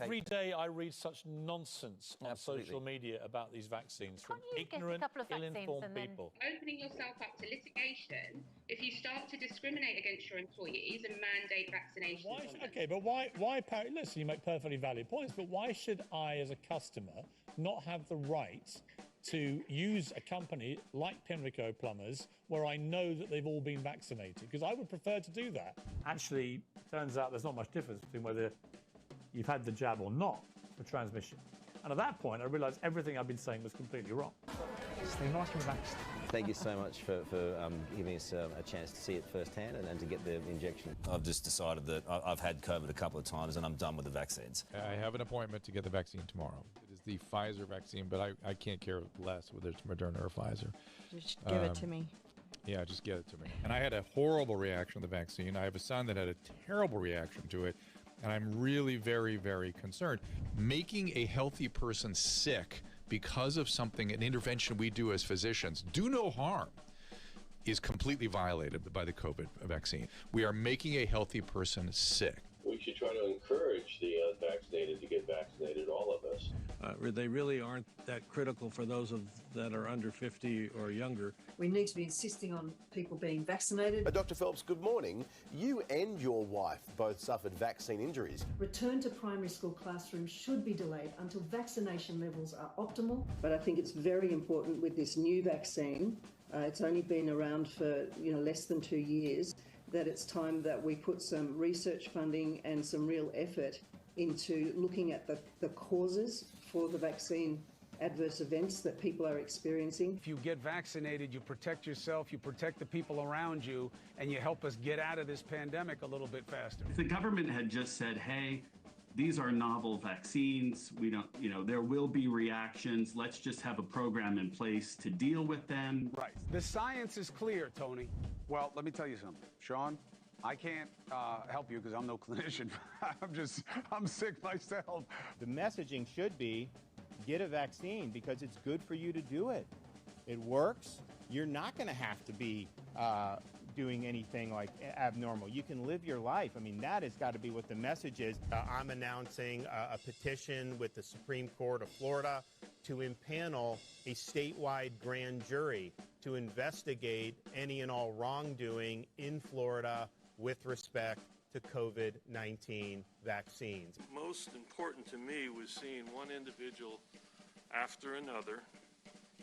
Every day I read such nonsense on social media about these vaccines from ignorant, ill-informed people. Opening yourself up to litigation if you start to discriminate against your employees and mandate vaccinations. Okay, but why? Listen, you make perfectly valid points, but why should I, as a customer, not have the right to use a company like Pimlico Plumbers where I know that they've all been vaccinated? Because I would prefer to do that. Actually, turns out there's not much difference between whether you've had the jab or not for transmission. And at that point, I realised everything I've been saying was completely wrong. Thank you so much for giving us a chance to see it firsthand and to get the injection. I've just decided that I've had COVID a couple of times and I'm done with the vaccines. I have an appointment to get the vaccine tomorrow. It is the Pfizer vaccine, but I can't care less whether it's Moderna or Pfizer. Just give it to me. Yeah, just get it to me. And I had a horrible reaction to the vaccine. I have a son that had a terrible reaction to it. And I'm really very, very concerned. Making a healthy person sick because of something, an intervention we do as physicians, do no harm, is completely violated by the COVID vaccine. We are making a healthy person sick. We should try to encourage the unvaccinated to get vaccinated, all of us. They really aren't that critical for those that are under 50 or younger. We need to be insisting on people being vaccinated. Dr. Phelps, good morning. You and your wife both suffered vaccine injuries. Return to primary school classrooms should be delayed until vaccination levels are optimal. But I think it's very important with this new vaccine, it's only been around for less than 2 years, that it's time that we put some research funding and some real effort into looking at the causes for the vaccine adverse events that people are experiencing. If you get vaccinated, you protect yourself, you protect the people around you, and you help us get out of this pandemic a little bit faster. If the government had just said, hey, these are novel vaccines, we don't, there will be reactions, let's just have a program in place to deal with them. Right. The science is clear, Tony. Well, let me tell you something. Sean, I can't help you because I'm no clinician. I'm sick myself. The messaging should be, get a vaccine because it's good for you to do it. It works. You're not going to have to be doing anything like abnormal. You can live your life. I mean, that has got to be what the message is. I'm announcing a petition with the Supreme Court of Florida to impanel a statewide grand jury to investigate any and all wrongdoing in Florida with respect to COVID-19 vaccines. Most important to me was seeing one individual after another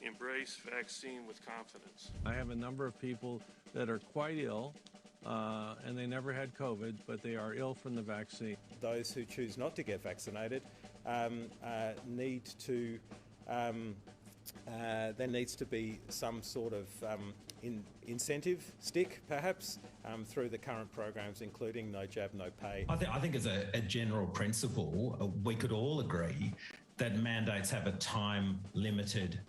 embrace vaccine with confidence. I have a number of people that are quite ill, and they never had COVID, but they are ill from the vaccine. Those who choose not to get vaccinated need to there needs to be some sort of incentive stick, perhaps, through the current programs, including No Jab, No Pay. I think as a general principle, we could all agree that mandates have a time-limited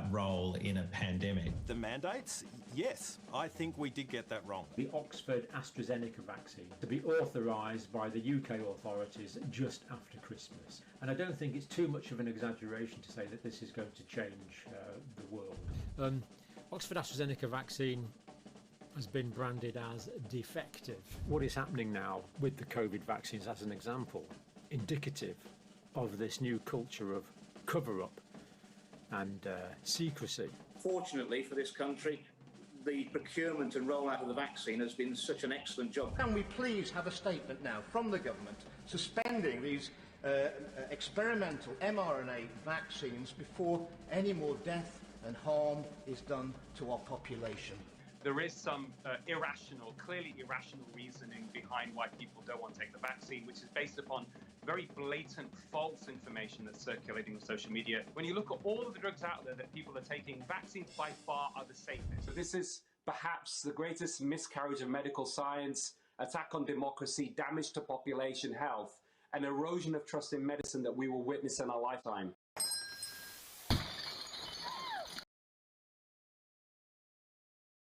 role in a pandemic. The mandates? Yes, I think we did get that wrong. The Oxford AstraZeneca vaccine to be authorised by the UK authorities just after Christmas. And I don't think it's too much of an exaggeration to say that this is going to change the world. Oxford AstraZeneca vaccine has been branded as defective. What is happening now with the COVID vaccines, as an example, indicative of this new culture of cover-up and secrecy. Fortunately for this country, the procurement and rollout of the vaccine has been such an excellent job. Can we please have a statement now from the government suspending these experimental mRNA vaccines before any more death and harm is done to our population? There is some clearly irrational reasoning behind why people don't want to take the vaccine, which is based upon very blatant false information that's circulating on social media. When you look at all of the drugs out there that people are taking, vaccines by far are the safest. So this is perhaps the greatest miscarriage of medical science, attack on democracy, damage to population health, and erosion of trust in medicine that we will witness in our lifetime.